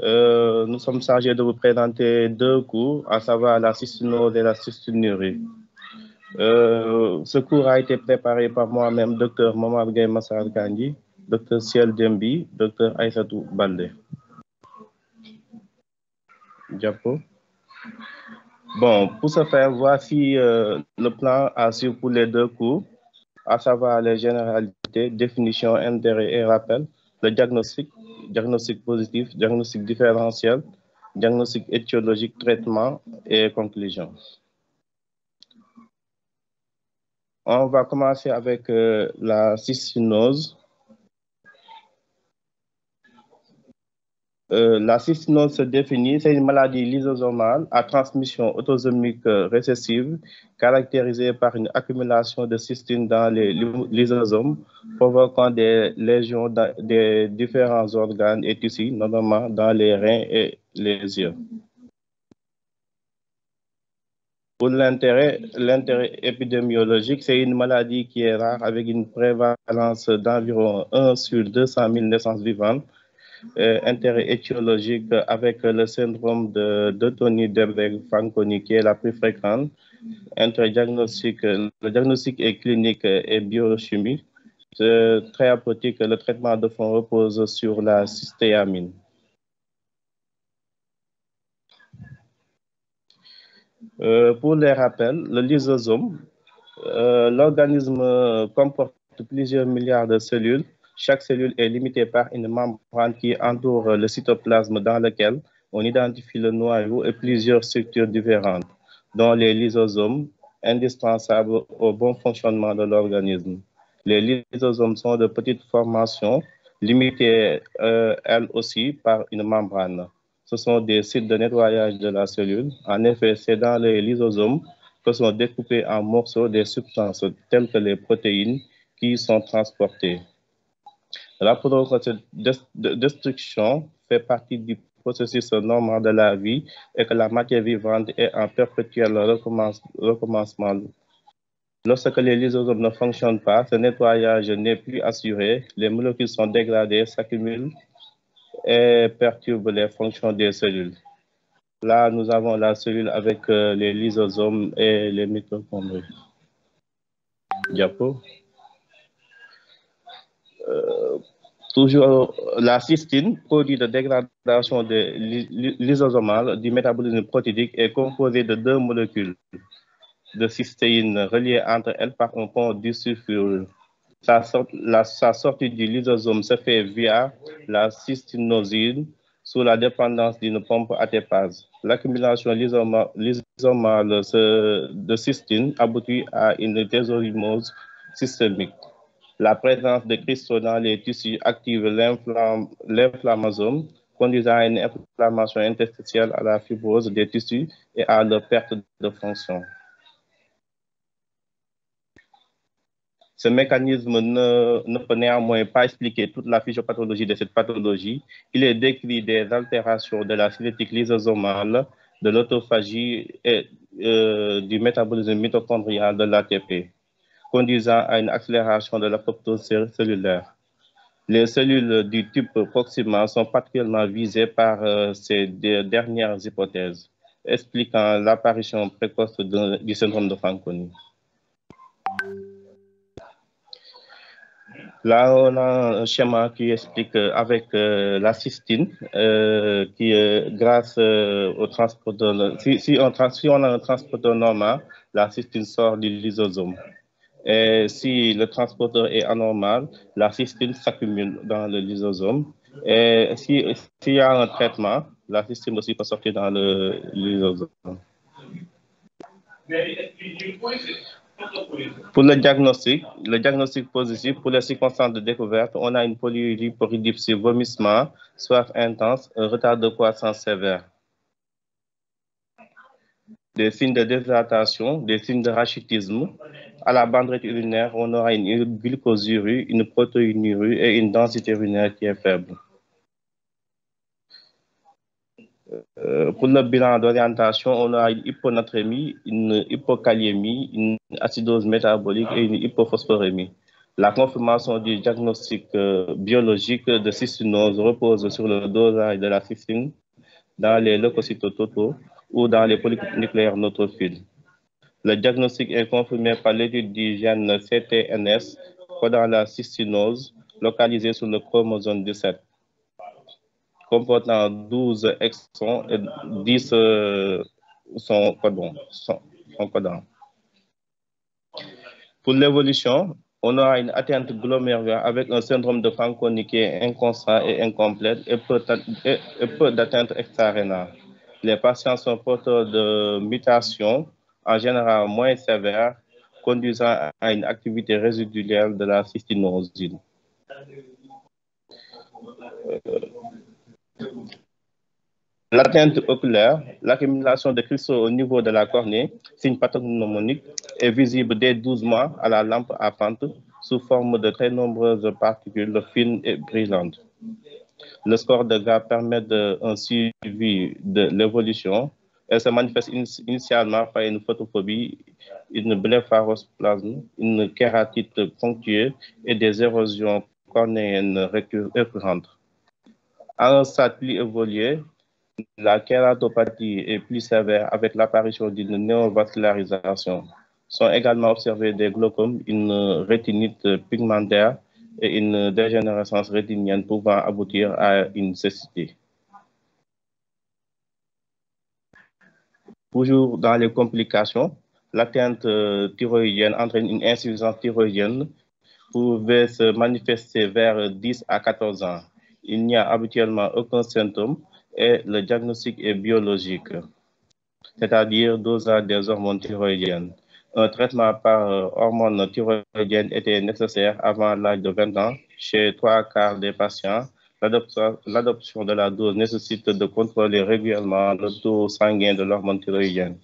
Nous sommes chargés de vous présenter deux cours, à savoir la cystinose et la cystinurie. Ce cours a été préparé par moi-même, Dr Momar Gueye Massar Kandji, Dr Ciel Dembi, Dr Aïssatou Balde. Diapo. Bon, pour ce faire, voici le plan à suivre pour les deux cours, à savoir les généralités, définition, intérêt et rappel, le diagnostic, diagnostic positif, diagnostic différentiel, diagnostic étiologique, traitement et conclusion. On va commencer avec la cystinose. La cystinose se définit, c'est une maladie lysosomale à transmission autosomique récessive caractérisée par une accumulation de cystine dans les lysosomes provoquant des lésions des différents organes et tissus, notamment dans les reins et les yeux. Pour l'intérêt épidémiologique, c'est une maladie qui est rare avec une prévalence d'environ 1 sur 200 000 naissances vivantes. Intérêt étiologique avec le syndrome de Tony Debré-Fanconi qui est la plus fréquente. Le diagnostic est clinique et biochimique. Thérapeutique, le traitement de fond repose sur la cystéamine. Pour les rappels, le lysosome, l'organisme comporte plusieurs milliards de cellules. Chaque cellule est limitée par une membrane qui entoure le cytoplasme dans lequel on identifie le noyau et plusieurs structures différentes, dont les lysosomes, indispensables au bon fonctionnement de l'organisme. Les lysosomes sont de petites formations, limitées elles aussi par une membrane. Ce sont des sites de nettoyage de la cellule. En effet, c'est dans les lysosomes que sont découpés en morceaux des substances telles que les protéines qui sont transportées. La destruction fait partie du processus normal de la vie et que la matière vivante est en perpétuel recommencement. Lorsque les lysosomes ne fonctionnent pas, ce nettoyage n'est plus assuré, les molécules sont dégradées, s'accumulent et perturbent les fonctions des cellules. Là, nous avons la cellule avec les lysosomes et les mitochondries. Diapo. Toujours la cystine, produit de dégradation lysosomal du métabolisme protéique, est composée de deux molécules de cystéine reliées entre elles par un pont disulfure. Sa sortie du lysosome se fait via la cystinosine sous la dépendance d'une pompe ATPase. L'accumulation lysomale de cystine aboutit à une désorymose systémique. La présence de cristaux dans les tissus active l'inflammasome, conduisant à une inflammation interstitielle, à la fibrose des tissus et à leur perte de fonction. Ce mécanisme ne peut néanmoins pas expliquer toute la physiopathologie de cette pathologie. Il est décrit des altérations de la cinétique lysosomale, de l'autophagie et du métabolisme mitochondrial de l'ATP, conduisant à une accélération de l'apoptose cellulaire. Les cellules du type proximal sont particulièrement visées par ces dernières hypothèses, expliquant l'apparition précoce du syndrome de Fanconi. Là, on a un schéma qui explique avec la cystine, qui grâce au transporteur, si on a un transporteur normal, la cystine sort du lysosome. Et si le transporteur est anormal, la cystine s'accumule dans le lysosome. Et s'il y a un traitement, la cystine aussi peut sortir dans le lysosome. Pour le diagnostic positif, pour les circonstances de découverte, on a une polyurie pour vomissement, soif intense, un retard de croissance sévère. Des signes de déshydratation, des signes de rachitisme. À la bandelette urinaire, on aura une glucosurie, une protéinurie et une densité urinaire qui est faible. Pour le bilan d'orientation, on a une hyponatrémie, une hypokaliémie, une acidose métabolique et une hypophosphorémie. La confirmation du diagnostic biologique de cystinose repose sur le dosage de la cystine dans les leucocytes totaux ou dans les polynucléaires neutrophiles. Le diagnostic est confirmé par l'étude du gène CTNS codant la cystinose localisé sur le chromosome 17, comportant 12 exons et 10 sont codants. Pour l'évolution, on aura une atteinte glomérulaire avec un syndrome de Fanconi qui est inconstant et incomplète et peu d'atteinte extrarénale. Les patients sont porteurs de mutations, en général moins sévères, conduisant à une activité résiduelle de la cystinosine. L'atteinte oculaire, l'accumulation de cristaux au niveau de la cornée, signe pathognomonique, est visible dès 12 mois à la lampe à pente sous forme de très nombreuses particules fines et brillantes. Le score de Gap permet un suivi de l'évolution. Elle se manifeste initialement par une photophobie, une blépharospasme, une kératite ponctuée et des érosions cornéennes récurrentes. À un stade plus évolué, la kératopathie est plus sévère avec l'apparition d'une néovascularisation. Sont également observés des glaucomes, une rétinite pigmentaire et une dégénérescence rétinienne pouvant aboutir à une cécité. Toujours dans les complications, l'atteinte thyroïdienne entraîne une insuffisance thyroïdienne pouvait se manifester vers 10 à 14 ans. Il n'y a habituellement aucun symptôme et le diagnostic est biologique, c'est-à-dire dosage des hormones thyroïdiennes. Un traitement par hormones thyroïdiennes était nécessaire avant l'âge de 20 ans chez 3/4 des patients. L'adoption de la dose nécessite de contrôler régulièrement le taux sanguin de l'hormone thyroïdienne.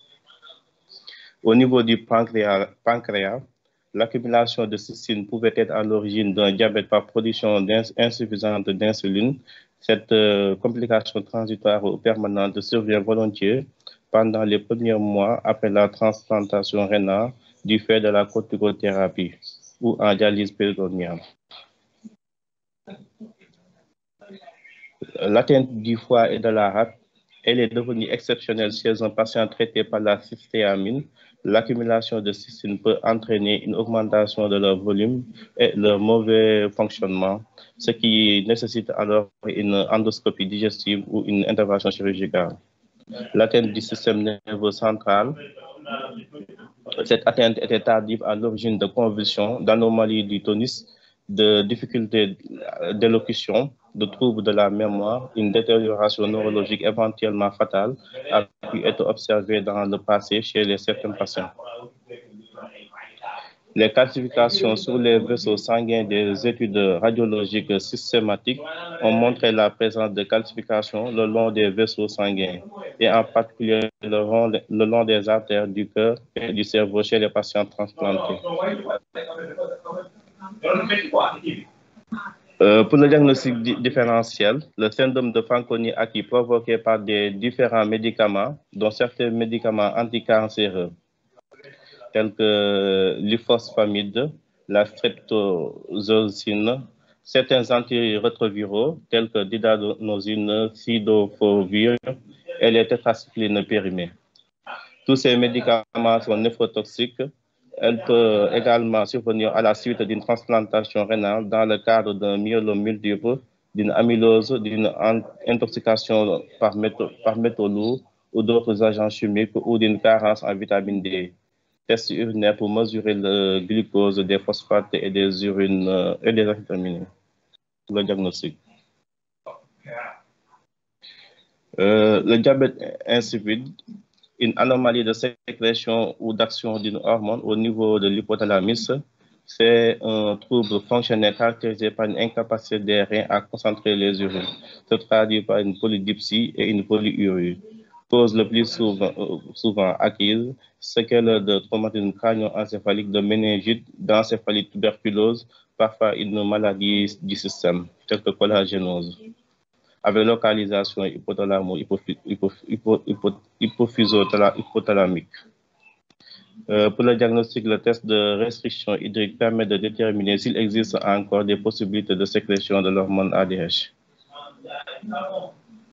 Au niveau du pancréas, l'accumulation de cystine pouvait être à l'origine d'un diabète par production insuffisante d'insuline. Cette complication transitoire ou permanente survient volontiers pendant les premiers mois après la transplantation rénale du fait de la corticothérapie ou en dialyse péritonéale. L'atteinte du foie et de la rate, elle est devenue exceptionnelle chez un patient traité par la cystéamine. L'accumulation de cystine peut entraîner une augmentation de leur volume et leur mauvais fonctionnement, ce qui nécessite alors une endoscopie digestive ou une intervention chirurgicale. L'atteinte du système nerveux central, cette atteinte était tardive à l'origine de convulsions, d'anomalies du tonus, de difficultés d'élocution, de troubles de la mémoire, une détérioration neurologique éventuellement fatale a pu être observée dans le passé chez certains patients. Les calcifications sur les vaisseaux sanguins des études radiologiques systématiques ont montré la présence de calcifications le long des vaisseaux sanguins et en particulier le long des artères du cœur et du cerveau chez les patients transplantés. Pour le diagnostic différentiel, le syndrome de Fanconi acquis provoqué par des différents médicaments, dont certains médicaments anticancéreux, tels que l'ifosfamide, la streptozocine, certains antirétroviraux, tels que didanosine, cidofovir et les tétracyclines périmées. Tous ces médicaments sont néphrotoxiques. Elle peut également survenir à la suite d'une transplantation rénale dans le cadre d'un myélome multiple, d'une amylose, d'une intoxication par métaux lourds ou d'autres agents chimiques ou d'une carence en vitamine D. Tests urinaires pour mesurer le glucose, des phosphates et des urines et des acides aminés. Le diagnostic. Le diabète insipide, une anomalie de sécrétion ou d'action d'une hormone au niveau de l'hypothalamus, c'est un trouble fonctionnel caractérisé par une incapacité des reins à concentrer les urines, se traduit par une polydipsie et une polyurie. Cause le plus souvent acquise, séquelles de traumatisme crânio-encéphalique, de méningite, d'encéphalite tuberculose, parfois une maladie du système, telle que collagénose, avec localisation hypothalamique. Pour le diagnostic, le test de restriction hydrique permet de déterminer s'il existe encore des possibilités de sécrétion de l'hormone ADH.